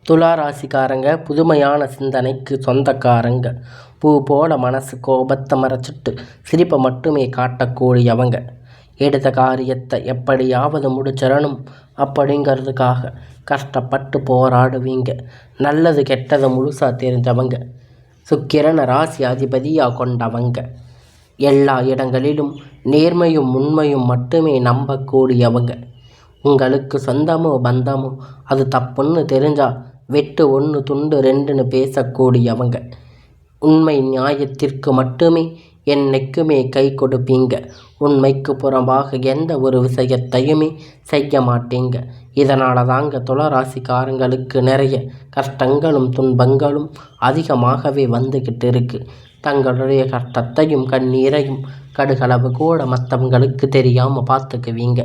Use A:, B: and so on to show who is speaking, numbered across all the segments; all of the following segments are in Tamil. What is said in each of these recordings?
A: துலா ராசிக்காரங்க புதுமையான சிந்தனைக்கு சொந்தக்காரங்க. பூ போல மனசு கோபத்தை மறைச்சிட்டு சிரிப்பை மட்டுமே காட்டக்கூடியவங்க. எடுத்த காரியத்தை எப்படியாவது முடிச்சிடணும் அப்படிங்கிறதுக்காக கஷ்டப்பட்டு போராடுவீங்க. நல்லது கெட்டதை முழுசாக தெரிஞ்சவங்க. சுக்கிரனை ராசி அதிபதியாக கொண்டவங்க. எல்லா இடங்களிலும் நேர்மையும் உண்மையும் மட்டுமே நம்பக்கூடியவங்க. உங்களுக்கு சொந்தமோ பந்தமோ அது தப்புன்னு தெரிஞ்சா வெட்டு 1 துண்டு 2ன்னு பேசக்கூடியவங்க. உண்மை நியாயத்திற்கு மட்டுமே என்னைக்குமே கை கொடுப்பீங்க. உண்மைக்கு புறம்பாக எந்த ஒரு விஷயத்தையுமே செய்ய மாட்டீங்க. இதனால தாங்க துளாராசிக்காரங்களுக்கு நிறைய கஷ்டங்களும் துன்பங்களும் அதிகமாகவே வந்துக்கிட்டு இருக்கு. தங்களுடைய கஷ்டத்தையும் கண்ணீரையும் கடுகளவு கூட மற்றவங்களுக்கு தெரியாமல் பார்த்துக்குவீங்க.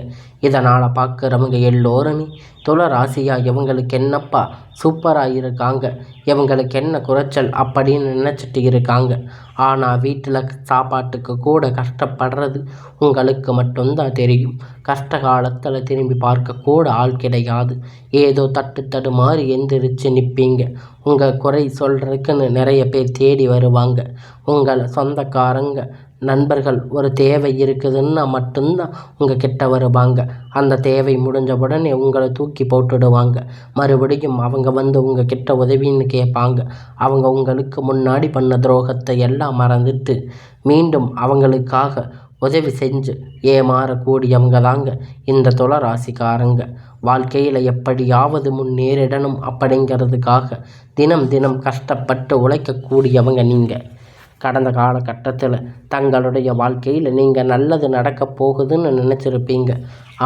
A: இதனால் பார்க்குறவங்க எல்லோருமே துளராசியாக இவங்களுக்கு என்னப்பா சூப்பராக இருக்காங்க, இவங்களுக்கு என்ன குறைச்சல் அப்படின்னு நினச்சிட்டு இருக்காங்க. ஆனால் வீட்டில் சாப்பாட்டுக்கு கூட கஷ்டப்படுறது உங்களுக்கு மட்டும்தான் தெரியும். கஷ்ட காலத்தில் திரும்பி பார்க்கக்கூட ஆள் கிடையாது. ஏதோ தடுமாறி எந்திரிச்சு நிற்பீங்க. உங்கள் குறை சொல்கிறதுக்குன்னு நிறைய பேர் தேடி வருவாங்க. உங்களை சொந்தக்காரங்க நண்பர்கள் ஒரு தேவை இருக்குதுன்னா மட்டும்தான் உங்கள் கிட்ட வருவாங்க. அந்த தேவை முடிஞ்ச உடனே உங்களை தூக்கி போட்டுடுவாங்க. மறுபடியும் அவங்க வந்து உங்கள் கிட்ட உதவின்னு கேட்பாங்க. அவங்க உங்களுக்கு முன்னாடி பண்ண துரோகத்தை எல்லாம் மறந்துட்டு மீண்டும் அவங்களுக்காக உதவி செஞ்சு ஏமாறக்கூடியவங்க தாங்க இந்த துளராசிக்காரங்க. வாழ்க்கையில் எப்படியாவது முன்னேறிடணும் அப்படிங்கிறதுக்காக தினம் தினம் கஷ்டப்பட்டு உழைக்கக்கூடியவங்க நீங்கள். கடந்த காலகட்டத்தில் தங்களுடைய வாழ்க்கையில் நீங்கள் நல்லது நடக்க போகுதுன்னு நினச்சிருப்பீங்க.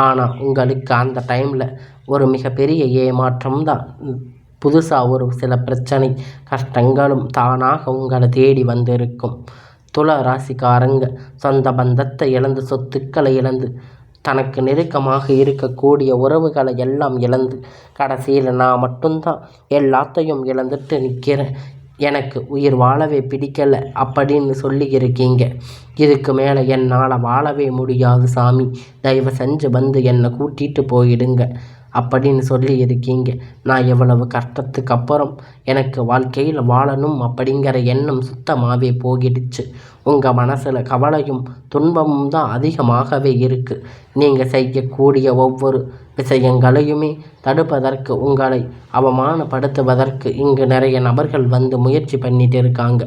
A: ஆனால் உங்களுக்கு அந்த டைமில் ஒரு மிகப்பெரிய ஏமாற்றம் தான். புதுசாக ஒரு சில பிரச்சனை கஷ்டங்களும் தானாக உங்களை தேடி வந்திருக்கும். துலா ராசிக்காரங்க சொந்த பந்தத்தை இழந்து, சொத்துக்களை இழந்து, தனக்கு நெருக்கமாக இருக்கக்கூடிய உறவுகளை எல்லாம் இழந்து, கடைசியில் நான் மட்டும்தான் எல்லாத்தையும் இழந்துட்டு நிற்கிறேன், எனக்கு உயிர் வாழவே பிடிக்கலை அப்படின்னு சொல்லி இருக்கீங்க. இதுக்கு மேலே என்னால் வாழவே முடியாது சாமி, தயவு செஞ்சு வந்து என்னை கூட்டிகிட்டு போயிடுங்க அப்படின்னு சொல்லி இருக்கீங்க. நான் எவ்வளவு கஷ்டத்துக்கு அப்புறம் எனக்கு வாழ்க்கையில் வாழணும் அப்படிங்கிற எண்ணம் சுத்தமாகவே போகிடுச்சு. உங்கள் மனசில் கவலையும் துன்பமும் தான் அதிகமாகவே இருக்குது. நீங்கள் செய்யக்கூடிய ஒவ்வொரு விஷயங்களையுமே தடுப்பதற்கு, உங்களை அவமானப்படுத்துவதற்கு இங்கு நிறைய நபர்கள் வந்து முயற்சி பண்ணிட்டு இருக்காங்க.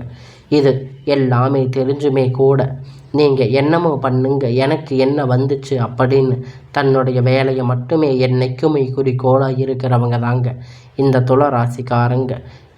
A: இது எல்லாமே தெரிஞ்சுமே கூட நீங்கள் என்னமோ பண்ணுங்க, எனக்கு என்ன வந்துச்சு அப்படின்னு தன்னுடைய வேலையை மட்டுமே என்னைக்குமே குறிக்கோளாக இருக்கிறவங்க தாங்க இந்த துளராசிக்காரங்க.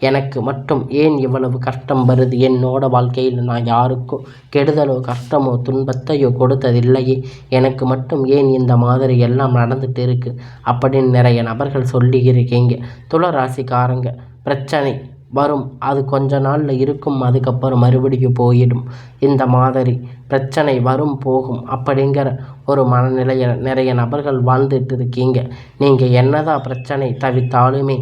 A: எனக்கு மட்டும் ஏன் இவ்வளவு கஷ்டம் வருது, என்னோட வாழ்க்கையில் நான் யாருக்கும் கெடுதலோ கஷ்டமோ துன்பத்தையோ கொடுத்ததில்லையே, எனக்கு மட்டும் ஏன் இந்த மாதிரி எல்லாம் நடந்துட்டு இருக்குது அப்படின்னு நிறைய நபர்கள் சொல்லி இருக்கீங்க. துளராசிக்காரங்க பிரச்சனை வரும், அது கொஞ்ச நாளில் இருக்கும், அதுக்கப்புறம் மறுபடியும் போயிடும். இந்த மாதிரி பிரச்சனை வரும் போகும் அப்படிங்கிற ஒரு மனநிலையில் நிறைய நபர்கள் வாழ்ந்துட்டு இருக்கீங்க. நீங்கள் என்னதான் பிரச்சனை தவித்தாலுமே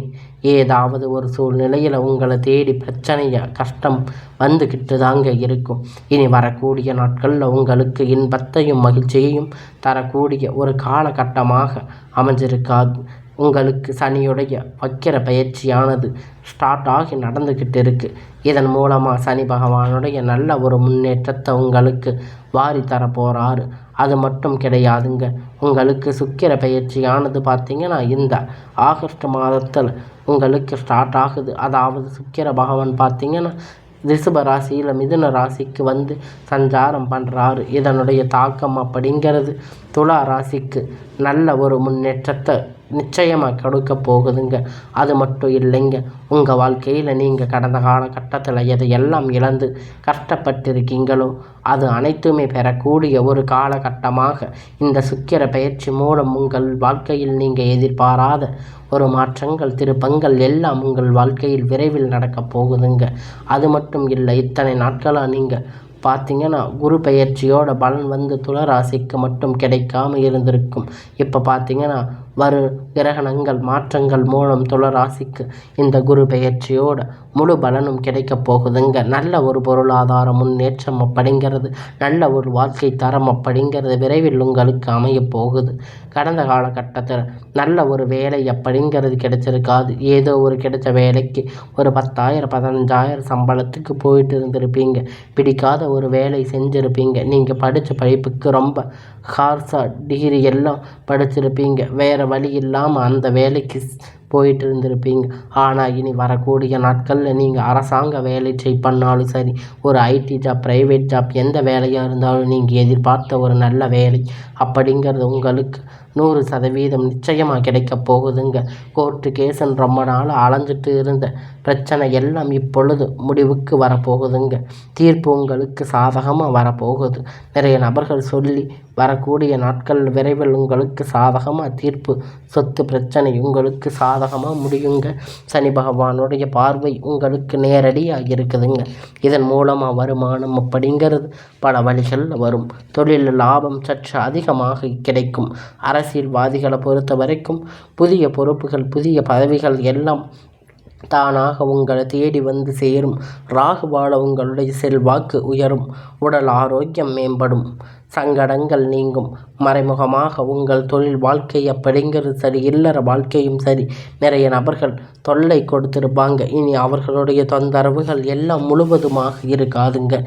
A: ஏதாவது ஒரு சூழ்நிலையில் உங்களை தேடி பிரச்சனையை கஷ்டம் வந்துக்கிட்டு தாங்க இருக்கும். இனி வரக்கூடிய நாட்களில் உங்களுக்கு இன்பத்தையும் மகிழ்ச்சியையும் தரக்கூடிய ஒரு காலகட்டமாக அமைஞ்சிருக்காது. உங்களுக்கு சனியுடைய வக்கிர பயிற்சியானது ஸ்டார்ட் ஆகி நடந்துக்கிட்டு இருக்குது. இதன் மூலமாக சனி பகவானுடைய நல்ல ஒரு முன்னேற்றத்தை உங்களுக்கு வாரி தரப்போகிறாரு. அது மட்டும் கிடையாதுங்க, உங்களுக்கு சுக்கிர பயிற்சியானது பார்த்திங்கன்னா இந்த ஆகஸ்ட் மாதத்தில் உங்களுக்கு ஸ்டார்ட் ஆகுது. அதாவது சுக்கிர பகவான் பார்த்திங்கன்னா ரிஷப ராசியில் மிதுன ராசிக்கு வந்து சஞ்சாரம் பண்ணுறாரு. இதனுடைய தாக்கம் அப்படிங்கிறது துலா ராசிக்கு நல்ல ஒரு முன்னேற்றத்தை நிச்சயமாக கொடுக்க போகுதுங்க. அது மட்டும் இல்லைங்க, உங்கள் வாழ்க்கையில் நீங்கள் கடந்த காலகட்டத்தில் எதையெல்லாம் இழந்து கஷ்டப்பட்டிருக்கீங்களோ அது அனைத்துமே பெறக்கூடிய ஒரு காலகட்டமாக இந்த சுக்கிர பயிற்சி மூலம் உங்கள் வாழ்க்கையில் நீங்கள் எதிர்பாராத ஒரு மாற்றங்கள் திருப்பங்கள் எல்லாம் உங்கள் வாழ்க்கையில் விரைவில் நடக்கப் போகுதுங்க. அது மட்டும் இல்லை, இத்தனை நாட்களாக நீங்கள் பார்த்திங்கன்னா குரு பெயர்ச்சியோட பலன் வந்து துளராசிக்கு மட்டும் கிடைக்காம இருந்திருக்கும். இப்போ பார்த்திங்கன்னா வரும் கிரகணங்கள் மாற்றங்கள் மூலம் துளராசிக்கு இந்த குரு பெயர்ச்சியோட முழு பலனும் கிடைக்கப் போகுதுங்க. நல்ல ஒரு பொருளாதார முன்னேற்றம் அப்படிங்கிறது, நல்ல ஒரு வாழ்க்கை தரம் அப்படிங்கிறது விரைவில் உங்களுக்கு அமைய போகுது. கடந்த காலகட்டத்தில் நல்ல ஒரு வேலை அப்படிங்கிறது கிடைச்சிருக்காது. ஏதோ ஒரு கிடைச்ச வேலைக்கு ஒரு 10,000 15,000 சம்பளத்துக்கு போயிட்டு இருந்திருப்பீங்க. பிடிக்காத ஒரு வேலை செஞ்சுருப்பீங்க. நீங்கள் படித்த படிப்புக்கு ரொம்ப ஹார்ஸாக டிகிரி எல்லாம் படிச்சிருப்பீங்க. வேறு வழி இல்லாமல் அந்த வேலைக்கு போயிட்டு இருந்திருப்பீங்க. ஆனால் இனி வரக்கூடிய நாட்களில் நீங்கள் அரசாங்க வேலை பண்ணாலும் சரி, ஒரு ஐடி ஜாப், ப்ரைவேட் ஜாப், எந்த வேலையாக இருந்தாலும் நீங்கள் எதிர்பார்த்த ஒரு நல்ல வேலை அப்படிங்கிறது உங்களுக்கு 100% நிச்சயமாக கிடைக்க போகுதுங்க. கோர்ட்டு கேஸுன்னு ரொம்ப நாள் அலைஞ்சிட்டு இருந்த பிரச்சனை எல்லாம் இப்பொழுது முடிவுக்கு வரப்போகுதுங்க. தீர்ப்பு உங்களுக்கு சாதகமாக வரப்போகுது. நிறைய நபர்கள் சொல்லி வரக்கூடிய நாட்கள் விரைவில் உங்களுக்கு சாதகமாக தீர்ப்பு, சொத்து பிரச்சனை உங்களுக்கு சாதகமாக முடியுங்க. சனி பகவானுடைய பார்வை உங்களுக்கு நேரடியாக இருக்குதுங்க. இதன் மூலமாக வருமானம் அப்படிங்கிறது பல வழிகளில் வரும். தொழில் லாபம் சற்று அதிகமாக கிடைக்கும். அரசியல்வாதிகளை பொறுத்த வரைக்கும் புதிய பொறுப்புகள், புதிய பதவிகள் எல்லாம் தானாக உங்களை தேடி வந்து சேரும். ராகுவால உங்களுடைய செல்வாக்கு உயரும். உடல் ஆரோக்கியம் மேம்படும். சங்கடங்கள் நீங்கும். மறைமுகமாக உங்கள் தொழில் வாழ்க்கை அப்படிங்கிறது சரி, இல்லற வாழ்க்கையும் சரி, நிறைய நபர்கள் தொல்லை கொடுத்திருப்பாங்க. இனி அவர்களுடைய தொந்தரவுகள் எல்லாம் முழுவதுமாக இருக்காதுங்க.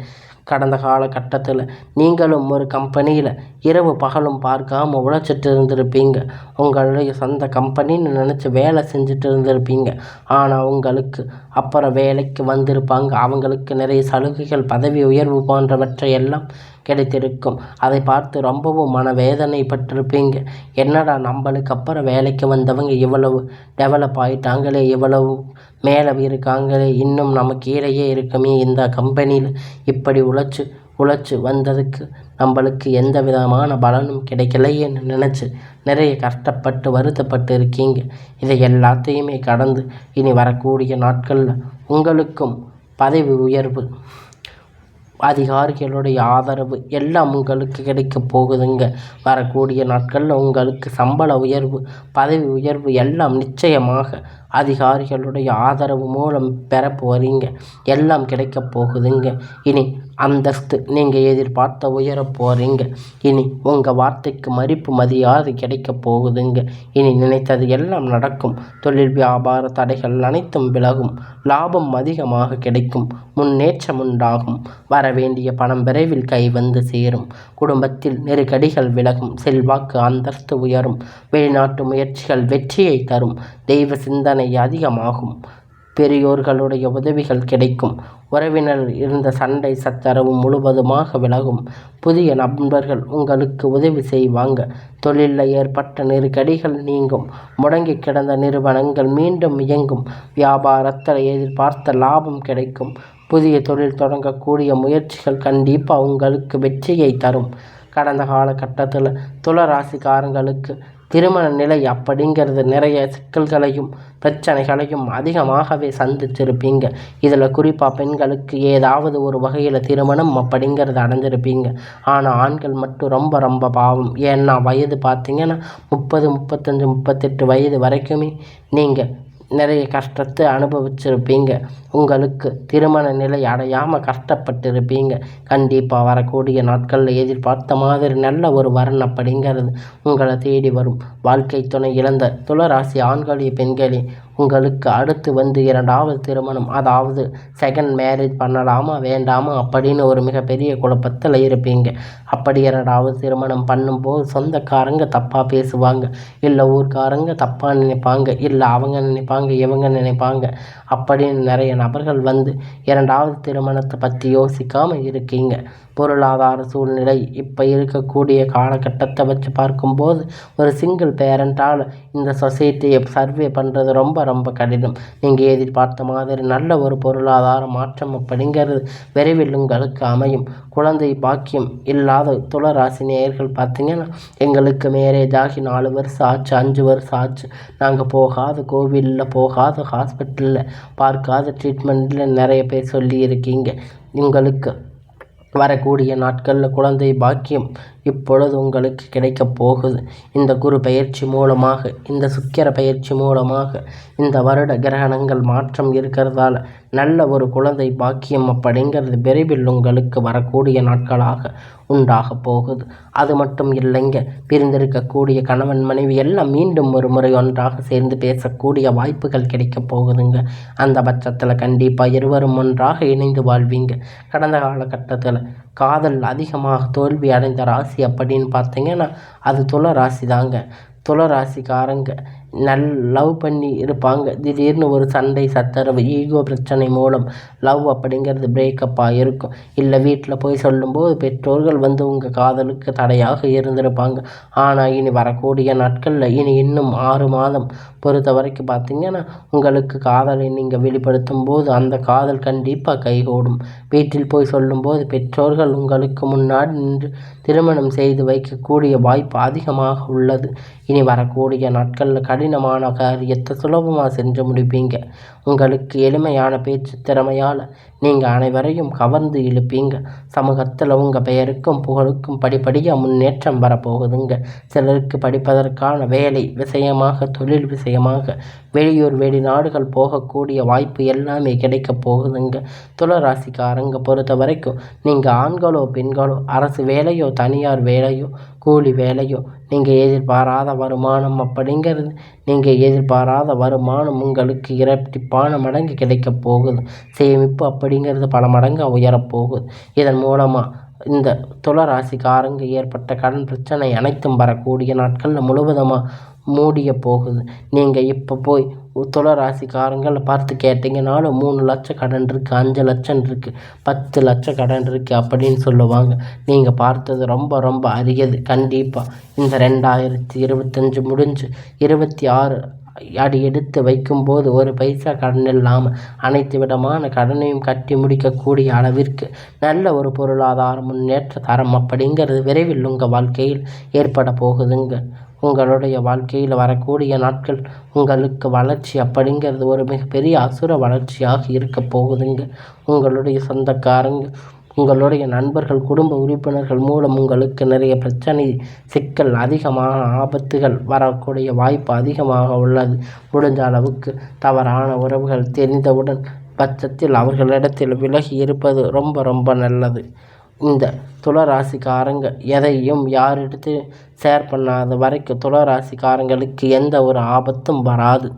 A: கடந்த காலகட்டத்தில் நீங்களும் ஒரு கம்பெனியில் இரவு பகலும் பார்க்காம உழைச்சிட்டு இருந்திருப்பீங்க. உங்களுடைய சொந்த கம்பெனின்னு நினச்சி வேலை செஞ்சுட்டு இருந்திருப்பீங்க. ஆனால் உங்களுக்கு அப்புறம் வேலைக்கு வந்திருப்பாங்க. அவங்களுக்கு நிறைய சலுகைகள், பதவி உயர்வு போன்றவற்றை எல்லாம் கிடைத்திருக்கும். அதை பார்த்து ரொம்பவும் மனவேதனைப்பட்டிருப்பீங்க. என்னடா நம்மளுக்கு அப்புறம் வேலைக்கு வந்தவங்க இவ்வளவு டெவலப் ஆகிட்டாங்களே, இவ்வளவு மேலே இருக்காங்களே, இன்னும் நம்ம கீழேயே இருக்குமே இந்த கம்பெனியில், இப்படி உழைச்சி வந்ததுக்கு நம்மளுக்கு எந்த விதமான பலனும் கிடைக்கலையேன்னு நினச்சி நிறைய கஷ்டப்பட்டு வருத்தப்பட்டு இருக்கீங்க. இதை எல்லாத்தையுமே கடந்து இனி வரக்கூடிய நாட்களில் உங்களுக்கும் பதவி உயர்வு, அதிகாரிகளுடைய ஆதரவு எல்லாம் உங்களுக்கு கிடைக்க போகுதுங்க. வரக்கூடிய நாட்களில் உங்களுக்கு சம்பள உயர்வு, பதவி உயர்வு எல்லாம் நிச்சயமாக அதிகாரிகளுடைய ஆதரவு மூலம் பெற போகிறீங்க. எல்லாம் கிடைக்க போகுதுங்க. இனி அந்தஸ்து நீங்கள் எதிர்பார்த்த உயர போகிறீங்க. இனி உங்கள் வார்த்தைக்கு மதிப்பு மரியாதை கிடைக்க போகுதுங்க. இனி நினைத்தது எல்லாம் நடக்கும். தொழில் வியாபார தடைகள் அனைத்தும் விலகும். லாபம் அதிகமாக கிடைக்கும். முன்னேற்றம் உண்டாகும். வரவேண்டிய பணம் விரைவில் கை வந்து சேரும். குடும்பத்தில் நெருக்கடிகள் விலகும். செல்வாக்கு அந்தஸ்து உயரும். வெளிநாட்டு முயற்சிகள் வெற்றியை தரும். தெய்வ சிந்தனை அதிகமாகும். பெரியோர்களுடைய உதவிகள் கிடைக்கும். உறவினர் இருந்த சண்டை சச்சரவு முழுவதுமாக விலகும். புதிய நண்பர்கள் உங்களுக்கு உதவி செய்வாங்க. தொழிலில் ஏற்பட்ட நெருக்கடிகள் நீங்கும். முடங்கி கிடந்த நிறுவனங்கள் மீண்டும் இயங்கும். வியாபாரத்தில் எதிர்பார்த்த லாபம் கிடைக்கும். புதிய தொழில் தொடங்கக்கூடிய முயற்சிகள் கண்டிப்பாக உங்களுக்கு வெற்றியை தரும். கடந்த காலகட்டத்தில் துளராசிக்காரங்களுக்கு திருமண நிலை அப்படிங்கிறது நிறைய சிக்கல்களையும் பிரச்சனைகளையும் அதிகமாகவே சந்திச்சிருப்பீங்க. இதில் குறிப்பாக பெண்களுக்கு ஏதாவது ஒரு வகையில் திருமணம் அப்படிங்கிறது அடைஞ்சிருப்பீங்க. ஆனால் ஆண்கள் மட்டும் ரொம்ப ரொம்ப பாவம். ஏன்னா வயது பார்த்திங்கன்னா 30, 35, 38 வயது வரைக்குமே நீங்கள் நிறைய கஷ்டத்தை அனுபவிச்சிருப்பீங்க. உங்களுக்கு திருமண நிலை அடையாமல் கஷ்டப்பட்டிருப்பீங்க. கண்டிப்பாக வரக்கூடிய நாட்களில் எதிர்பார்த்த மாதிரி நல்ல ஒரு வரன் அப்படிங்கிறது உங்களை தேடி வரும். வாழ்க்கை துணை இழந்த துளராசி ஆண்களே பெண்களே, உங்களுக்கு அடுத்து வந்து 2வது திருமணம், அதாவது செகண்ட் மேரேஜ் பண்ணலாமா வேண்டாமா அப்படின்னு ஒரு மிகப்பெரிய குழப்பத்தில் இருப்பீங்க. அப்படி 2வது திருமணம் பண்ணும்போது சொந்தக்காரங்க தப்பாக பேசுவாங்க, இல்லை ஊர்க்காரங்க தப்பாக நினைப்பாங்க, இல்லை அவங்க நினைப்பாங்க, இவங்க நினைப்பாங்க அப்படின்னு நிறைய நபர்கள் வந்து 2வது திருமணத்தை பற்றி யோசிக்காமல் இருக்கீங்க. பொருளாதார சூழ்நிலை இப்போ இருக்கக்கூடிய காலகட்டத்தை வச்சு பார்க்கும்போது ஒரு சிங்கிள் பேரண்டால் இந்த சொசைட்டியை சர்வே பண்ணுறது ரொம்ப ரொம்ப கடினம். நீங்கள் எதிர்பார்த்த மாதிரி நல்ல ஒரு பொருளாதார மாற்றம் அப்படிங்கிறது விரைவில் உங்களுக்கு அமையும். குழந்தை பாக்கியம் இல்லாத துளராசி நேயர்கள் பார்த்திங்கன்னா, எங்களுக்கு மேரேஜ் ஆகி 4 வருஷம் ஆச்சு, 5 வருஷம் ஆச்சு, நாங்கள் போகாத கோவிலில், போகாத ஹாஸ்பிட்டலில், பார்க்காத ட்ரீட்மெண்ட்டில் நிறைய பேர் சொல்லி இருக்கீங்க. உங்களுக்கு வரக்கூடிய நாட்களில் குழந்தை பாக்கியம் இப்பொழுது உங்களுக்கு கிடைக்கப் போகுது. இந்த குரு பெயர்ச்சி மூலமாக, இந்த சுக்கிர பெயர்ச்சி மூலமாக, இந்த வருட கிரகணங்கள் மாற்றம் இருக்கிறதால நல்ல ஒரு குழந்தை பாக்கியம் அப்படிங்கிறது விரைவில் உங்களுக்கு வரக்கூடிய நாட்களாக உண்டாக போகுது. அது மட்டும் இல்லைங்க, பிரிந்திருக்கக்கூடிய கணவன் மனைவி எல்லாம் மீண்டும் ஒரு முறை ஒன்றாக சேர்ந்து பேசக்கூடிய வாய்ப்புகள் கிடைக்கப் போகுதுங்க. அந்த பட்சத்தில் கண்டிப்பாக இருவரும் ஒன்றாக இணைந்து வாழ்வீங்க. கடந்த காலகட்டத்தில் காதல் அதிகமாக தோல்வி அடைந்த ராசி அப்படின்னு பார்த்தீங்கன்னா அது துல ராசி தாங்க. துல ராசிக்காரங்க லவ் பண்ணி இருப்பாங்க. திடீர்னு ஒரு சண்டை சச்சரவு, ஈகோ பிரச்சனை மூலம் லவ் அப்படிங்கிறது பிரேக்கப்பாக இருக்கும். இல்லை வீட்டில் போய் சொல்லும்போது பெற்றோர்கள் உங்கள் காதலுக்கு தடையாக இருந்திருப்பாங்க. ஆனால் இனி வரக்கூடிய நாட்களில் இன்னும் 6 மாதம் பொறுத்த வரைக்கும் பார்த்திங்கன்னா உங்களுக்கு காதலை நீங்கள் வெளிப்படுத்தும் போது அந்த காதல் கண்டிப்பாக கைகூடும். வீட்டில் போய் சொல்லும்போது பெற்றோர்கள் உங்களுக்கு முன்னாடி நின்று திருமணம் செய்து வைக்கக்கூடிய வாய்ப்பு அதிகமாக உள்ளது. இனி வரக்கூடிய நாட்களில் கடினமான காரியத்தை சுலபமாக செஞ்சு முடிப்பீங்க. உங்களுக்கு எளிமையான பேச்சு திறமையால் நீங்கள் அனைவரையும் கவர்ந்து இழுப்பீங்க. சமூகத்தில் உங்கள் பெயருக்கும் புகழுக்கும் படிப்படியாக முன்னேற்றம் வரப்போகுதுங்க. சிலருக்கு படிப்பதற்கான வேலை விஷயமாக, தொழில் விஷயமாக வெளியூர் வெளிநாடுகள் போகக்கூடிய வாய்ப்பு எல்லாமே கிடைக்க போகுதுங்க. துளராசிக்காரங்க பொறுத்த வரைக்கும் நீங்கள் ஆண்களோ பெண்களோ, அரசு வேலையோ தனியார் வேலையோ கூலி வேலையோ, நீங்கள் எதிர்பாராத வருமானம் அப்படிங்கிறது உங்களுக்கு இரட்டிப்பான மடங்கு கிடைக்கப் போகுது. சேமிப்பு அப்படிங்கிறது பல மடங்கு உயரப்போகுது. இதன் மூலமாக இந்த துளராசிக்காரங்க ஏற்பட்ட கடன் பிரச்சனை அனைத்தும் வரக்கூடிய நாட்களில் முழுவதுமாக மூடிய போகுது. நீங்கள் இப்போ போய் துளராசிக்காரங்களை பார்த்து கேட்டிங்கனாலும் 3 லட்சம் கடன் இருக்குது, 5 லட்சம் இருக்குது, 10 லட்சம் கடன் இருக்குது அப்படின்னு சொல்லுவாங்க. நீங்கள் பார்த்தது ரொம்ப ரொம்ப அரியது. கண்டிப்பாக இந்த 2025 முடிஞ்சு 26 அடி எடுத்து வைக்கும்போது ஒரு பைசா கடன் இல்லாமல் அனைத்து விதமான கடனையும் கட்டி முடிக்கக்கூடிய அளவிற்கு நல்ல ஒரு பொருளாதார முன்னேற்ற தரம் அப்படிங்கிறது விரைவில் உங்கள் வாழ்க்கையில் ஏற்பட போகுதுங்க. உங்களுடைய வாழ்க்கையில் வரக்கூடிய நாட்கள் உங்களுக்கு வளர்ச்சி அப்படிங்கிறது ஒரு மிகப்பெரிய அசுர வளர்ச்சியாக இருக்க போகுதுங்க. உங்களுடைய சொந்தக்காரங்க, உங்களுடைய நண்பர்கள், குடும்ப உறுப்பினர்கள் மூலம் உங்களுக்கு நிறைய பிரச்சனை, சிக்கல், அதிகமான ஆபத்துகள் வரக்கூடிய வாய்ப்பு அதிகமாக உள்ளது. முடிஞ்ச அளவுக்கு தவறான உறவுகள் தெரிந்தவுடன் பட்சத்தில் அவர்களிடத்தில் விலகி இருப்பது ரொம்ப ரொம்ப நல்லது. இந்த துளராசிக்காரங்க எதையும் யாரிடத்து ஷேர் பண்ணாத வரைக்கும் துளராசிக்காரங்களுக்கு எந்த ஒரு ஆபத்தும் வராது.